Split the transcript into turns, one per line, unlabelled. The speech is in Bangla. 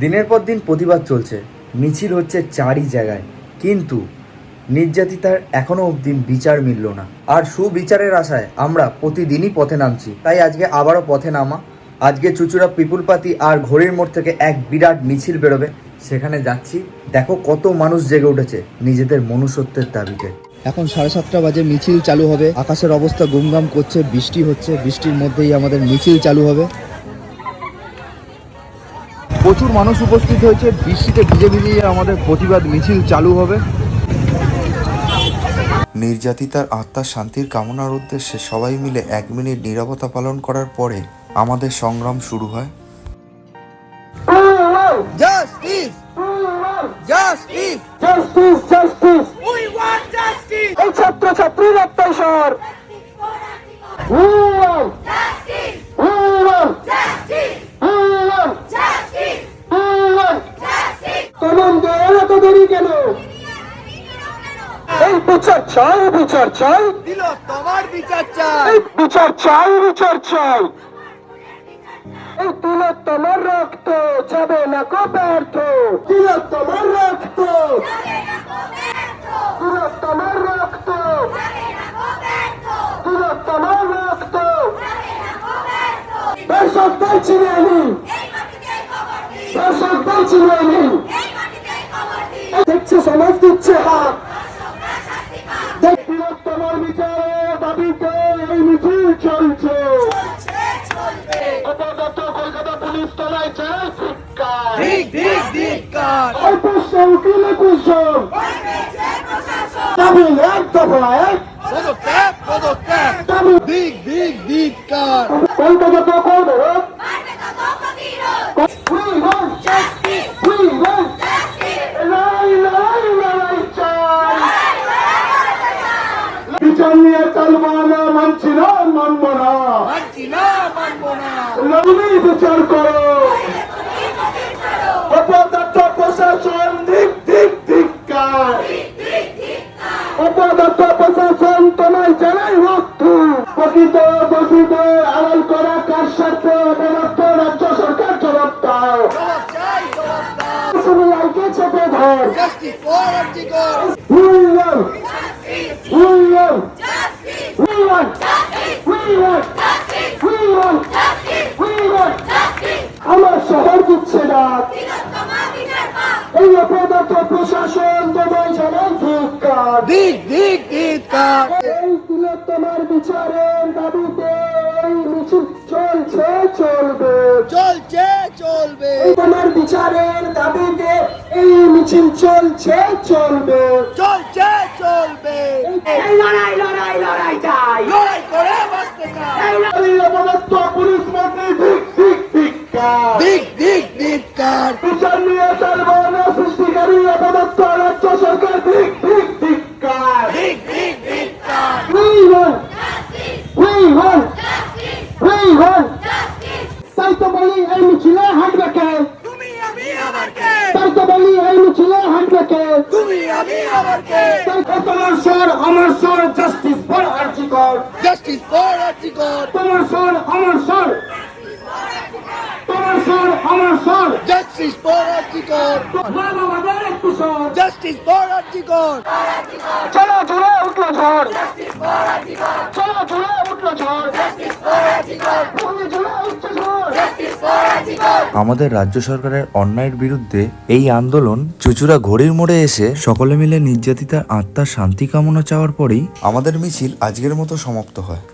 দিনের পর দিন প্রতিবাদ চলছে, মিছিল হচ্ছে চারই জায়গায়, কিন্তু নির্যাতিতার এখনো অবধি বিচার মিলল না। আর সুবিচারের আশায় আমরা প্রতিদিনই পথে নামছি। তাই আজকে আবারও পথে নামা। আজকে চুঁচুড়া পিপুলপাতি আর ঘড়ির মোড় থেকে এক বিরাট মিছিল বেরোবে, সেখানে যাচ্ছি। দেখো কত মানুষ জেগে উঠেছে নিজেদের মনুষ্যত্বের দাবিতে। এখন 7:30 বাজে, মিছিল চালু হবে। আকাশের অবস্থা গুমগাম করছে, বৃষ্টি হচ্ছে, বৃষ্টির মধ্যেই আমাদের মিছিল চালু হবে। প্রচুর মানুষ উপস্থিত হয়েছে, বৃষ্টিতে ভিজে ভিজে আমাদের প্রতিবাদ মিছিল চালু হবে।
নির্যাতিতার আত্মার শান্তির কামনার উদ্দেশ্যে সবাই মিলে 1 মিনিট নীরবতা পালন করার পরে আমাদের সংগ্রাম শুরু হয়।
Justice! Justice! Justice! Justice! We want justice! এই ছাত্র ছাত্রীর অত্যাচার! We want justice! We want justice! We want justice! We want justice! তদন্তের এত দেরি কেন? এই বিচার চাই, বিচার চাই, দিল তোমার বিচার চাই, এই বিচার চাই, বিচার চাই। এই তিলক তোমার রক্ত যাবে না কো ব্যর্থ, তিলক তোমার রক্ত, তিলক তোমার রক্ত, তিলক তোমার রক্ত। দর্শক বলছি আমি, দর্শক বলছি আমি, দেখছে সমাজ দিচ্ছে হাত। তিলক তোমার বিচারের দাবিতে এই মিছিল চলছে। কলকাতা পুলিশ তলায় চায় ধিক্কার, দাবি এক দফা এক, কলকাতা তো করবে। বিচার নিয়ে চলবো না, মানছি না, মানবো না, বিচার করো। অপদার্থ প্রশাসন দিক দিক ধিক্কার, অপদার্থ প্রশাসন তোমায় জানাই রক্ত। প্রকৃত দোষীত আড়াল করা কার স্বার্থে অপদার্থ রাজ্য সরকার জবাব দাও। সিবিআইকে চেপে ধর। আমার শহর দিচ্ছে না, এই অপদার্থ প্রশাসন তোমায় জানাই ধিক্কার, দিক দিক ধিক্কার। এই তিলক তোমার বিচারের দাবিতে এই মিছিল চলছে, চলবে, চলছে, চলবে। তোমার বিচারের দাবিতে এই মিছিল চলছে, চলবে, চলছে, চলবে। এই লড়াই লড়াই লড়াই চাই, লড়াই করে বাঁচতে চাই। এই অপদার্থ পুলিশ মন্ত্রী দিক দিক ধিক্কার, দিক দিক ধিক্কার। বিচার নিয়ে চলবো না সৃষ্টিকারী অপদার্থ রাজ্য সরকার দিক দিক ধিক্কার, দিক দিক ধিক্কার। We want justice! We want justice! We want justice! তাই তো বলি এই মিছিলে হাঁটবে কে? তুমি আমি আবার কে? তাই তো বলি এই মিছিলে হাঁটবে কে? তুমি আমি আবার কে? তোমার স্বর আমার স্বর, justice for RG Kar, justice for RG Kar. তোমার স্বর আমার স্বর, তোমার স্বর আমার স্বর, জাস্টিস ফর আরজিকর। আমাদের একটু স্বর, জাস্টিস ফর আরজিকর। চলো ঝড়ে উঠলো ঝড়, জাস্টিস ফর আরজিকর। চলো ঝড়ে উঠলো ঝড়, জাস্টিস ফর আরজিকর। ভূমি ঝড়ে উঠছে ঝড়, জাস্টিস ফর আরজিকর।
আমাদের রাজ্য সরকারের অন্যায়ের বিরুদ্ধে এই আন্দোলন চুঁচুড়া ঘড়ির মোড়ে এসে সকলে মিলে নির্যাতিতার আত্মার শান্তি কামনা চাওয়ার পরেই আমাদের মিছিল আজকের মতো সমাপ্ত হয়।